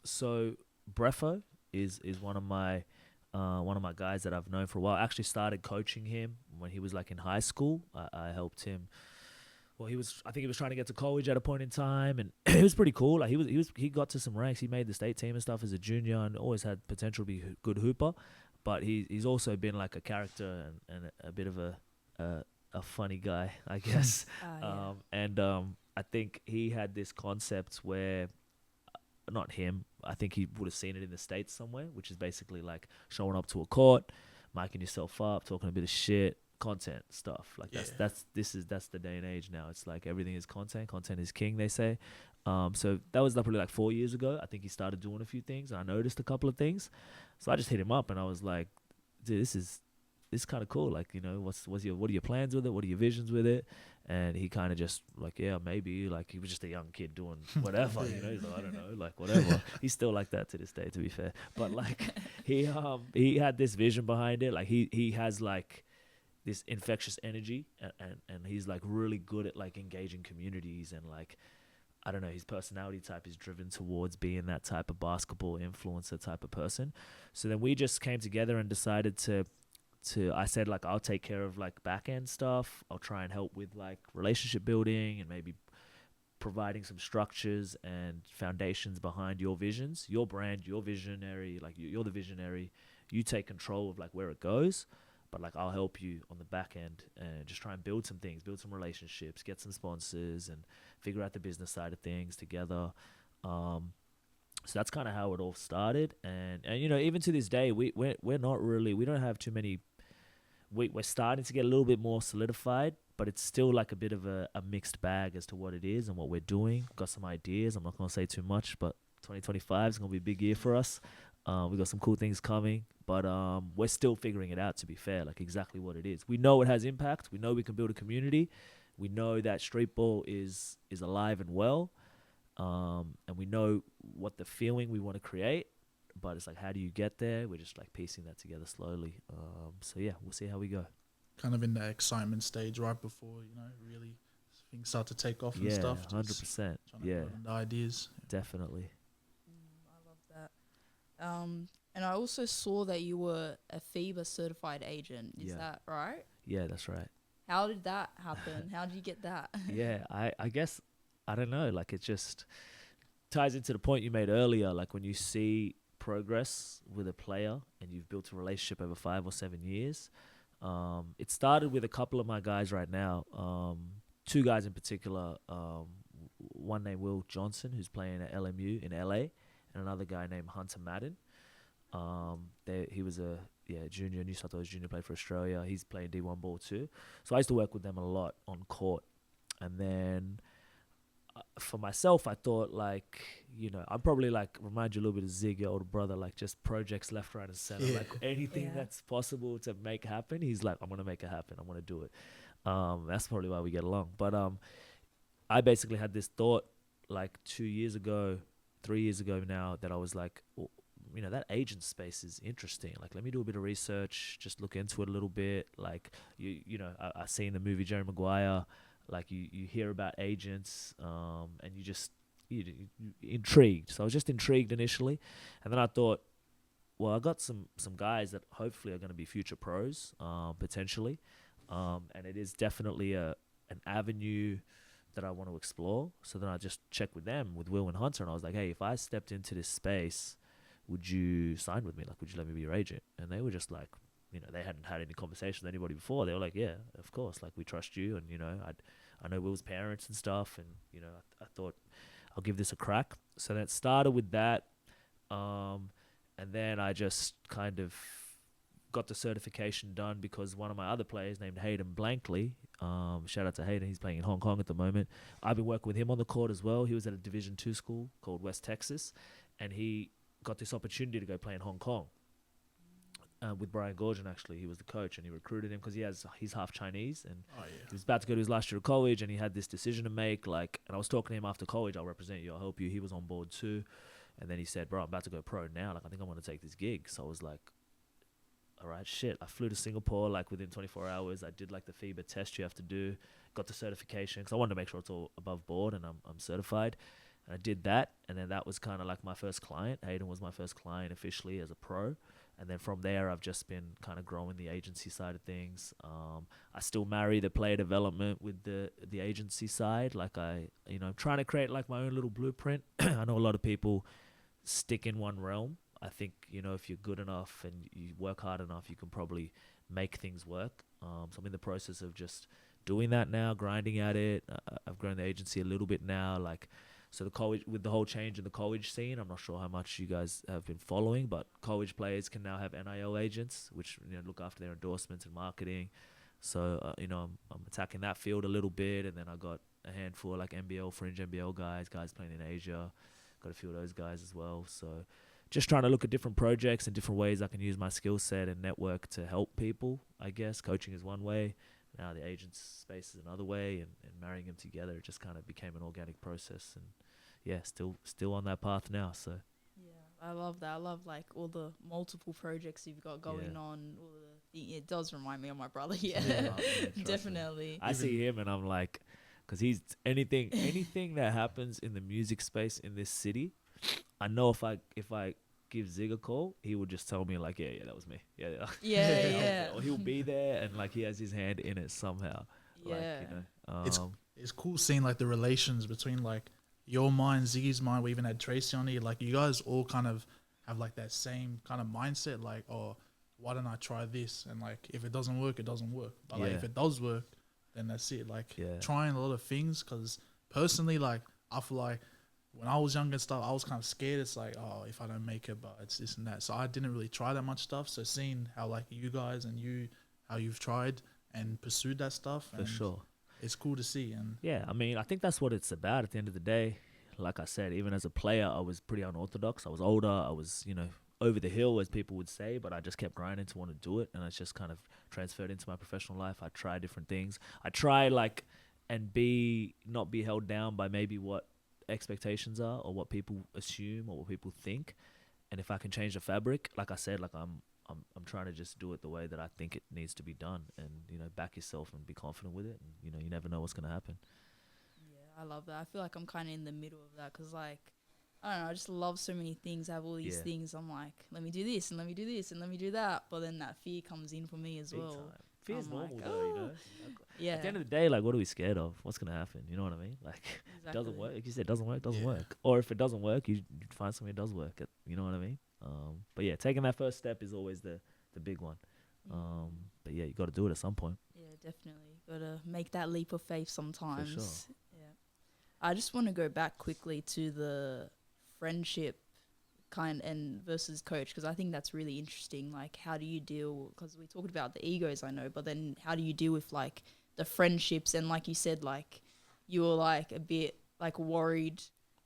So Brefo is one of my guys that I've known for a while. I actually started coaching him when he was like in high school. I helped him. Well, I think he was trying to get to college at a point in time, and it was pretty cool. Like he got to some ranks. He made the state team and stuff as a junior, and always had potential to be a good hooper. But he's also been like a character and a bit of a funny guy, I guess. I think he had this concept where, not him, I think he would have seen it in the States somewhere, which is basically like showing up to a court, miking yourself up, talking a bit of shit, content stuff. Like that's the day and age now. It's like everything is content. Content is king, they say. So that was probably like 4 years ago. I think he started doing a few things, and I noticed a couple of things. So I just hit him up, and I was like, dude, this is kind of cool. Like, you know, what are your plans with it? What are your visions with it? And he kind of just like, yeah, maybe. Like, he was just a young kid doing whatever, you know. He's like, I don't know, like whatever. He's still like that to this day, to be fair. But like, he had this vision behind it. Like, he has like this infectious energy, and he's like really good at like engaging communities, and like, I don't know, his personality type is driven towards being that type of basketball influencer type of person. So then we just came together and decided to I said, like, I'll take care of like back end stuff. I'll try and help with like relationship building and maybe providing some structures and foundations behind your visions, your brand, your visionary. Like, you're the visionary. You take control of like where it goes. But like, I'll help you on the back end and just try and build some things, build some relationships, get some sponsors, and figure out the business side of things together. So that's kind of how it all started. And you know, even to this day, we're not really, we don't have too many. We're starting to get a little bit more solidified, but it's still like a bit of a mixed bag as to what it is and what we're doing. Got some ideas. I'm not going to say too much, but 2025 is going to be a big year for us. We got some cool things coming, but we're still figuring it out, to be fair, like exactly what it is. We know it has impact. We know we can build a community. We know that street ball is alive and well, and we know what the feeling we want to create, but it's like, how do you get there? We're just like piecing that together slowly. So yeah, we'll see how we go. Kind of in that excitement stage right before, you know, really things start to take off and stuff. 100%. Yeah, the ideas. Definitely. I love that. And I also saw that you were a FIBA certified agent. Is that right? Yeah, that's right. How did that happen? How did you get that? Yeah, I guess, I don't know, like it just ties into the point you made earlier. Like, when you see progress with a player and you've built a relationship over 5 or 7 years, it started with a couple of my guys right now, 2 guys in particular, one named Will Johnson, who's playing at LMU in LA, and another guy named Hunter Madden. He was a junior, New South Wales junior, played for Australia. He's playing D1 ball too. So I used to work with them a lot on court. And then for myself, I thought, like, you know, I'm probably like, remind you a little bit of Zig, your older brother, like just projects left, right, and center. Yeah. Like anything that's possible to make happen, he's like, I'm going to make it happen. I'm going to do it. That's probably why we get along. But I basically had this thought like 2 years ago, 3 years ago now, that I was like, well, you know, that agent space is interesting. Like, let me do a bit of research, just look into it a little bit. Like, you know, I seen the movie Jerry Maguire. Like, you hear about agents, and you intrigued. So I was just intrigued initially, and then I thought, well, I got some guys that hopefully are going to be future pros, potentially, and it is definitely an avenue that I want to explore. So then I just checked with them, with Will and Hunter, and I was like, hey, if I stepped into this space, would you sign with me? Like, would you let me be your agent? And they were just like, you know, they hadn't had any conversation with anybody before. They were like, yeah, of course, like we trust you, and you know, I know Will's parents and stuff, and you know, I thought I'll give this a crack. So that started with that, and then I just kind of got the certification done because one of my other players named Hayden Blankley, shout out to Hayden, he's playing in Hong Kong at the moment. I've been working with him on the court as well. He was at a Division II school called West Texas, and he got this opportunity to go play in Hong Kong with Brian Gorgon. Actually, he was the coach, and he recruited him because he's half Chinese, and he was about to go to his last year of college, and he had this decision to make. Like, and I was talking to him after college. I'll represent you. I'll help you. He was on board too, and then he said, "Bro, I'm about to go pro now. Like, I think I'm going to take this gig." So I was like, all right, shit. I flew to Singapore like within 24 hours. I did like the FIBA test you have to do, got the certification because I wanted to make sure it's all above board and I'm certified. And I did that, and then that was kind of like my first client. Hayden was my first client officially as a pro. And then from there, I've just been kind of growing the agency side of things. I still marry the player development with the agency side. Like I'm trying to create like my own little blueprint. I know a lot of people stick in one realm. I think, you know, if you're good enough and you work hard enough, you can probably make things work. So I'm in the process of just doing that now, grinding at it. I've grown the agency a little bit now. Like, so the college, with the whole change in the college scene, I'm not sure how much you guys have been following, but college players can now have NIL agents, which, you know, look after their endorsements and marketing. So, I'm attacking that field a little bit. And then I got a handful of like fringe NBL guys playing in Asia. Got a few of those guys as well. So just trying to look at different projects and different ways I can use my skill set and network to help people, I guess. Coaching is one way. Now the agents space is another way, and marrying them together, it just kind of became an organic process. And yeah, still on that path now. So yeah, I love that. I love like all the multiple projects you've got going on. It does remind me of my brother. Yeah, definitely. I see him and I'm like, because he's anything that happens in the music space in this city, I know if I give Zig a call, he would just tell me like, yeah, that was me. Yeah. Or he'll be there and like he has his hand in it somehow. Yeah. Like, you know, it's cool seeing like the relations between like your mind, Ziggy's mind. We even had Tracy on here. Like you guys all kind of have like that same kind of mindset. Like, oh, why don't I try this? And like if it doesn't work, it doesn't work. But like if it does work, then that's it. Like trying a lot of things. Because personally, like I feel like when I was younger and stuff, I was kind of scared. It's like, oh, if I don't make it, but it's this and that. So I didn't really try that much stuff. So seeing how like you guys and how you've tried and pursued that stuff. For sure. It's cool to see. And yeah, I mean, I think that's what it's about at the end of the day. Like I said, even as a player, I was pretty unorthodox. I was older. I was, over the hill, as people would say, but I just kept grinding to want to do it. And it's just kind of transferred into my professional life. I try different things. I try and not be held down by maybe what expectations are or what people assume or what people think. And if I can change the fabric, like I said, like I'm trying to just do it the way that I think it needs to be done, and back yourself and be confident with it, and you never know what's going to happen. Yeah, I love that. I feel like I'm kind of in the middle of that because like I don't know, I just love so many things. I have all these things. I'm like, let me do this and let me do this and let me do that, but then that fear comes in for me as Big well. Time. Fear's normal like, though, Yeah. At the end of the day, like, what are we scared of? What's gonna happen? You know what I mean? Like, it doesn't work. Like you said, doesn't work. Or if it doesn't work, you find something that does work. You know what I mean? But yeah, taking that first step is always the big one. But yeah, you got to do it at some point. Yeah, definitely. Got to make that leap of faith sometimes. For sure. Yeah. I just want to go back quickly to the friendship and versus coach, because I think that's really interesting. Like, how do you deal, because we talked about the egos, I know, but then how do you deal with like the friendships? And like you said, like you were like a bit like worried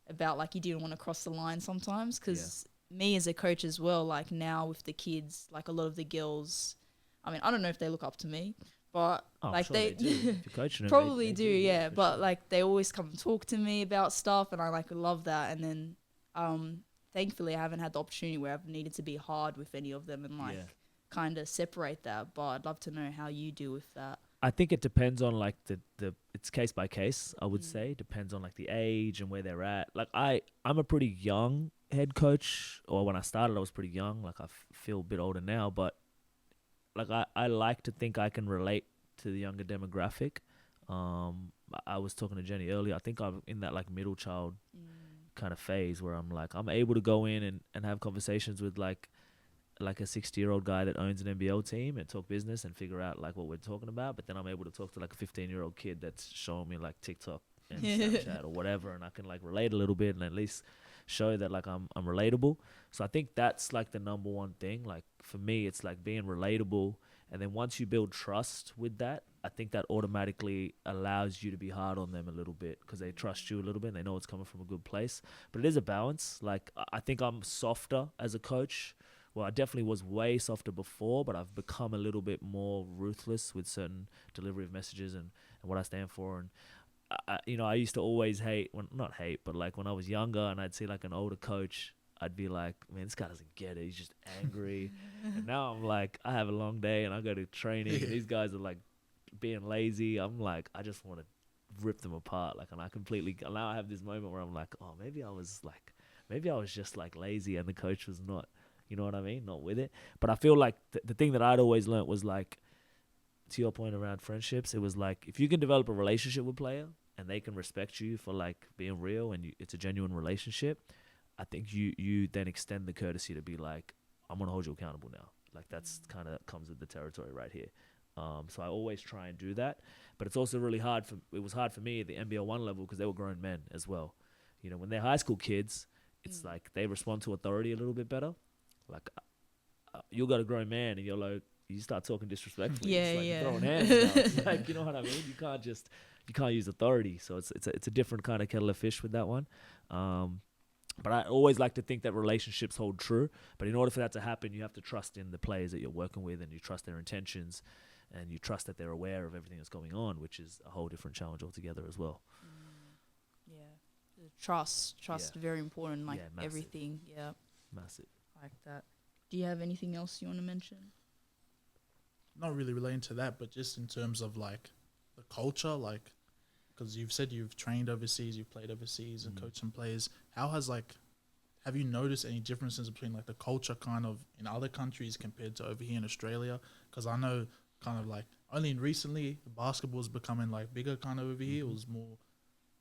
about like you didn't want to cross the line sometimes, because me as a coach as well, like now with the kids, like a lot of the girls, I mean, I don't know if they look up to me, but like sure they do. If you're coaching them, probably they do, yeah. But sure. like they always come and talk to me about stuff, and I like love that. And then thankfully I haven't had the opportunity where I've needed to be hard with any of them and like kind of separate that. But I'd love to know how you deal with that. I think it depends on like the it's case by case, I would say. Depends on like the age and where they're at. Like I'm a pretty young head coach, or when I started I was pretty young. Like I feel a bit older now, but like I like to think I can relate to the younger demographic. I was talking to Jenny earlier. I think I'm in that like middle child kind of phase where I'm like, I'm able to go in and have conversations with like like a 60-year-old guy that owns an NBL team and talk business and figure out like what we're talking about. But then I'm able to talk to like a 15-year-old kid that's showing me like TikTok and Snapchat or whatever, and I can like relate a little bit and at least show that like I'm relatable. So I think that's like the number one thing. Like for me, it's like being relatable, and then once you build trust with that, I think that automatically allows you to be hard on them a little bit because they trust you a little bit and they know it's coming from a good place. But it is a balance. Like I think I'm softer as a coach. Well, I definitely was way softer before, but I've become a little bit more ruthless with certain delivery of messages and what I stand for. And I used to always hate, well, not hate, but like when I was younger and I'd see like an older coach, I'd be like, man, this guy doesn't get it. He's just angry. And now I'm like, I have a long day and I go to training and these guys are like being lazy. I'm like, I just want to rip them apart. Like, and now I have this moment where I'm like, oh, maybe I was just like lazy and the coach was not, you know what I mean? Not with it. But I feel like the thing that I'd always learnt was like, to your point around friendships, it was like, if you can develop a relationship with a player and they can respect you for like being real and it's a genuine relationship, I think you then extend the courtesy to be like, I'm going to hold you accountable now. Like that's kind of comes with the territory right here. So I always try and do that. But it's also really hard it was hard for me at the NBL 1 level because they were grown men as well. You know, when they're high school kids, it's like they respond to authority a little bit better. Like you got a grown man and you're like, you start talking disrespectfully. It's like throwing hands now. It's like, you know what I mean? You can't use authority. So it's a different kind of kettle of fish with that one. But I always like to think that relationships hold true. But in order for that to happen, you have to trust in the players that you're working with and you trust their intentions and you trust that they're aware of everything that's going on, which is a whole different challenge altogether as well. Yeah. Trust, very important, like everything. Yeah. Massive. Like that. Do you have anything else you want to mention? Not really relating to that, but just in terms of like the culture, like, because you've said you've trained overseas, you've played overseas and coached some players. Have you noticed any differences between like the culture kind of in other countries compared to over here in Australia? Because I know kind of like only recently basketball is becoming like bigger kind of over here. It was more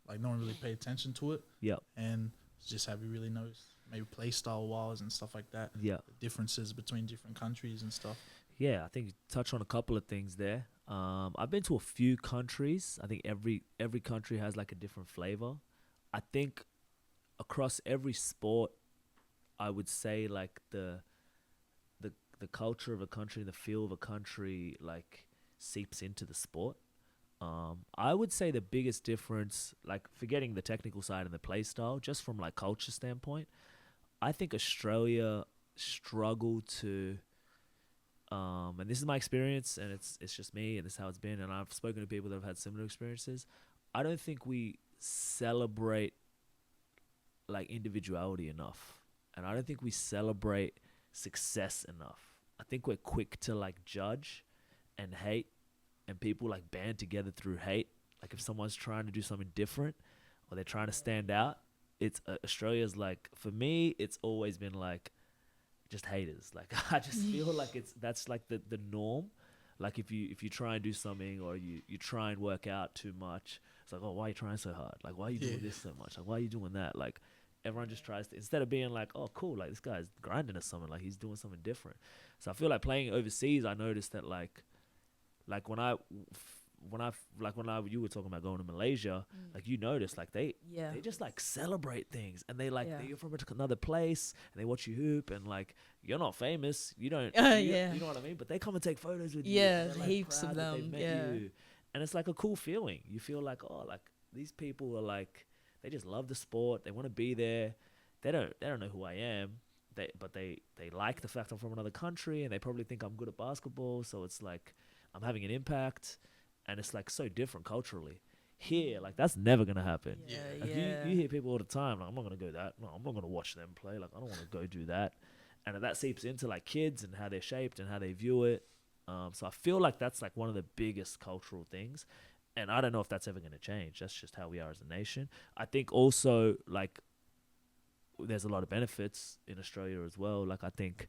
like no one really paid attention to it. Yeah. And just have you really noticed maybe play style wise and stuff like that? Yeah. The differences between different countries and stuff. Yeah, I think you touch on a couple of things there. I've been to a few countries. I think every country has like a different flavor. I think across every sport, I would say like the culture of a country, the feel of a country like seeps into the sport. I would say the biggest difference, like forgetting the technical side and the play style, just from like culture standpoint, I think Australia struggled to and this is my experience and it's just me and this is how it's been, and I've spoken to people that have had similar experiences. I don't think we celebrate like individuality enough, and I don't think we celebrate success enough. I think we're quick to like judge and hate, and people like band together through hate. Like if someone's trying to do something different or they're trying to stand out, it's Australia's like, for me it's always been like just haters. Like I just feel like that's like the norm. Like if you try and do something or you try and work out too much, it's like, oh, why are you trying so hard? Like why are you doing this so much? Like why are you doing that? Like everyone just tries to, instead of being like, oh cool, like this guy's grinding or something, like he's doing something different. So I feel like playing overseas, I noticed that like when you were talking about going to Malaysia, like you notice like they just like celebrate things, and they like you're from another place and they watch you hoop, and like you're not famous, you don't you know what I mean, but they come and take photos with you. Yeah, like heaps of them. Met you. And it's like a cool feeling. You feel like, oh, like these people are like, they just love the sport, they want to be there. They don't know who I am. But they like the fact I'm from another country, and they probably think I'm good at basketball, so it's like I'm having an impact. And it's like so different culturally. Here, like that's never gonna happen. You hear people all the time, like, I'm not gonna go that. No, I'm not gonna watch them play. Like I don't want to go do that. And that seeps into like kids and how they're shaped and how they view it. So I feel like that's like one of the biggest cultural things. And I don't know if that's ever gonna change. That's just how we are as a nation. I think also like there's a lot of benefits in Australia as well. Like I think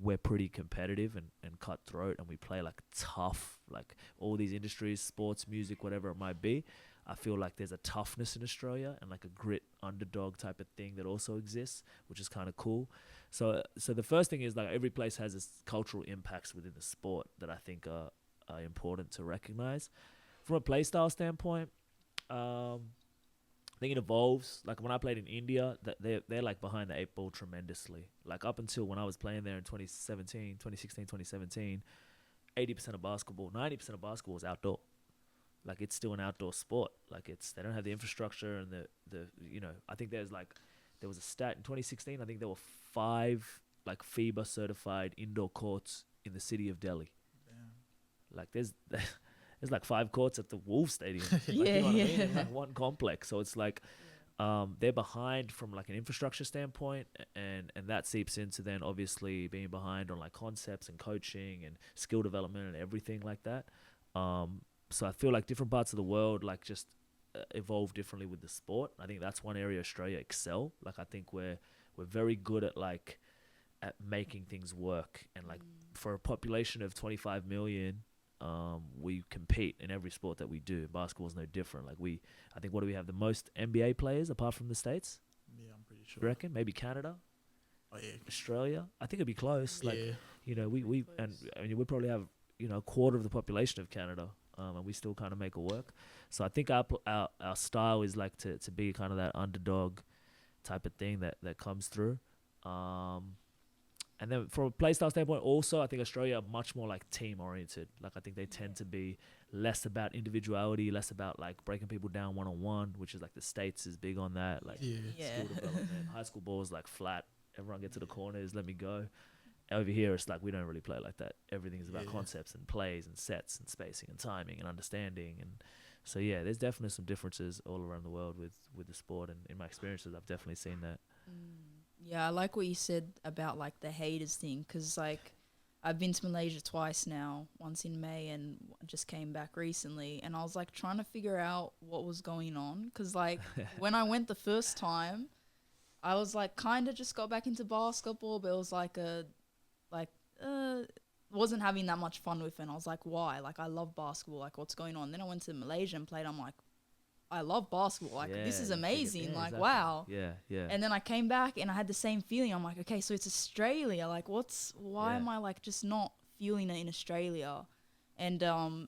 we're pretty competitive and cutthroat, and we play like tough, like all these industries, sports, music, whatever it might be. I feel like there's a toughness in Australia and like a grit underdog type of thing that also exists, which is kind of cool. So the first thing is like every place has its cultural impacts within the sport that I think are important to recognize. From a play style standpoint, I think it evolves. Like when I played in India, that they're like behind the 8 ball tremendously. Like up until when I was playing there in 2016, 2017, 80% of basketball, 90% of basketball is outdoor. Like it's still an outdoor sport. Like they don't have the infrastructure and the I think there was a stat in 2016. I think there were 5 like FIBA certified indoor courts in the city of Delhi. Damn. Like there's like 5 courts at the Wolves Stadium. Like, Yeah, you know what I yeah. mean? In like one complex. So it's like they're behind from like an infrastructure standpoint, and that seeps into then obviously being behind on like concepts and coaching and skill development and everything like that. So I feel like different parts of the world like just evolve differently with the sport. I think that's one area Australia excel. Like I think we're very good at making things work, and like for a population of 25 million, we compete in every sport that we do. Basketball is no different. Like I think, what do we have? The most NBA players apart from the States? Yeah, I'm pretty sure. You reckon? Maybe Canada? Oh yeah. Australia? I think it'd be close. Like, Yeah. we and I mean, we probably have, a quarter of the population of Canada, and we still kind of make it work. So I think our style is like to be kind of that underdog type of thing that comes through. And then from a play style standpoint, also, I think Australia are much more like team oriented. Like I think they tend to be less about individuality, less about like breaking people down one-on-one, which is like the States is big on that. Like skill development, high school ball is like flat. Everyone get to the corners, let me go. Over here, it's like we don't really play like that. Everything is about concepts and plays and sets and spacing and timing and understanding. And so, yeah, there's definitely some differences all around the world with the sport. And in my experiences, I've definitely seen that. Yeah, I like what you said about like the haters thing, because like I've been to Malaysia twice now, once in May and just came back recently, and I was like trying to figure out what was going on, because like when I went the first time, I was like kind of just got back into basketball, but it was like wasn't having that much fun with it, and I was like, why? Like I love basketball, like what's going on? Then I went to Malaysia and played, I'm like, I love basketball. Like, this is amazing. Like, exactly. Wow. Yeah, yeah. And then I came back and I had the same feeling. I'm like, okay, so it's Australia. Like, why am I like just not feeling it in Australia? And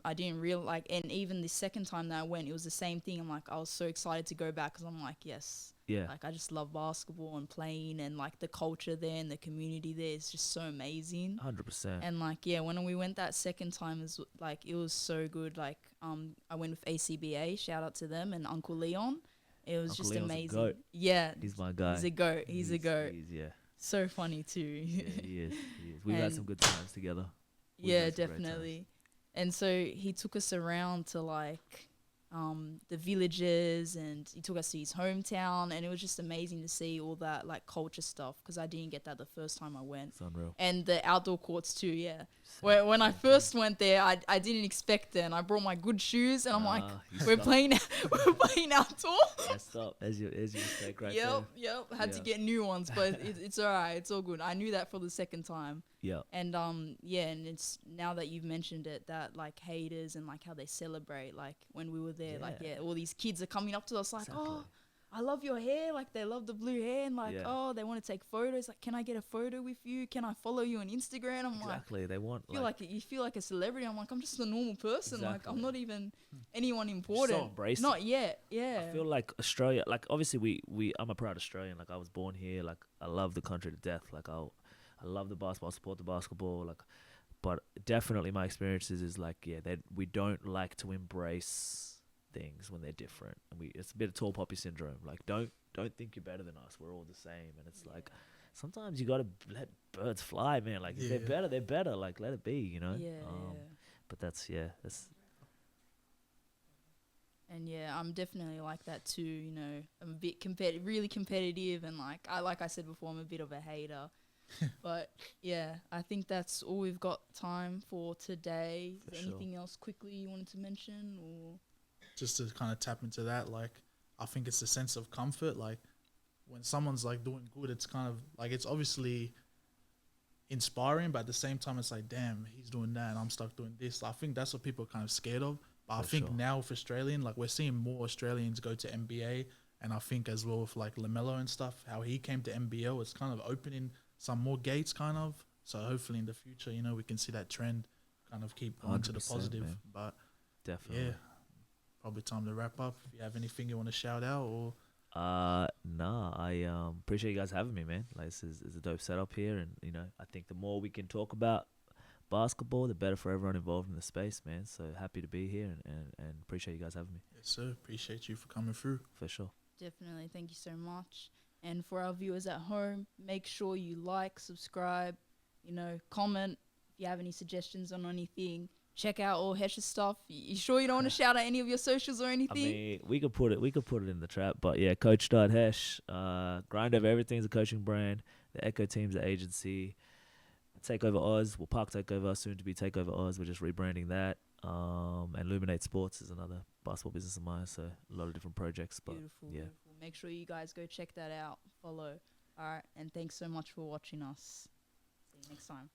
I didn't realize, and even the second time that I went, it was the same thing. I'm like, I was so excited to go back because I'm like, yes. Yeah. Like, I just love basketball and playing, and like the culture there and the community there is just so amazing. 100%. And like, yeah, when we went that second time, it was so good. Like, I went with ACBA, shout out to them, and Uncle Leon. It was Uncle just Leon's amazing. a goat. Yeah. He's my guy. He's a goat. He's a goat. Yeah. So funny too. Yeah, he is. We've had some good times together. Yeah, definitely. And so he took us around to like the villages, and he took us to his hometown, and it was just amazing to see all that like culture stuff, because I didn't get that the first time I went. It's unreal. And the outdoor courts too, yeah. When I first went there, I didn't expect it, and I brought my good shoes, and I'm like, we're playing outdoor. Messed up, as your mistake right Yep, there. yep. Had to get new ones, but it's all right. It's all good. I knew that for the second time. Yeah. And and it's now that you've mentioned it, that like haters and like how they celebrate, like when we were there, like all these kids are coming up to us like, oh, I love your hair, like they love the blue hair, and like oh, they want to take photos, like can I get a photo with you, can I follow you on Instagram? I'm like, they want you feel like a celebrity. I'm like, I'm just a normal person, like I'm not even anyone important. So embrace not yet. I feel like Australia, like obviously I'm a proud Australian, like I was born here, like I love the country to death, like I love the basketball, support the basketball, like, but definitely my experiences is like, we don't like to embrace things when they're different, and it's a bit of tall poppy syndrome. Like, don't think you're better than us. We're all the same, and it's like sometimes you gotta let birds fly, man. Like if they're better, they're better. Like let it be, you know. But that's. And I'm definitely like that too. You know, I'm a bit really competitive, and like I said before, I'm a bit of a hater. But I think that's all we've got time for today. Is there anything else quickly you wanted to mention, or just to kind of tap into that? Like, I think it's a sense of comfort. Like, when someone's like doing good, it's kind of like, it's obviously inspiring, but at the same time, it's like, damn, he's doing that, and I'm stuck doing this. I think that's what people are kind of scared of. But I For think sure. now with Australian, like we're seeing more Australians go to NBA, and I think as well with like LaMelo and stuff, how he came to NBL, it's kind of opening some more gates, kind of. So hopefully in the future, you know, we can see that trend kind of keep going to the 100%, positive. man. But Definitely. yeah, probably time to wrap up. If you have anything you want to shout out, or Nah, I appreciate you guys having me, man. Like, this is a dope setup here, and you know, I think the more we can talk about basketball, the better for everyone involved in the space, man. So happy to be here, and appreciate you guys having me, yes, sir, appreciate you for coming through. for sure. Definitely. Thank you so much. And for our viewers at home, make sure you like, subscribe, you know, comment if you have any suggestions on anything. Check out all Hesh's stuff. You sure you don't want to shout out any of your socials or I anything? mean, we could put it in the trap, but yeah, Coach.Hesh, Grind.over.everything is a coaching brand. The Echo Team's the agency. Takeover.aus, well, Park Takeover, soon to be Takeover.aus. We're just rebranding that. And Illuminate Sports is another basketball business of mine, so a lot of different projects. But Beautiful, yeah. beautiful. Make sure you guys go check that out. Follow. All right. And thanks so much for watching us. See you next time.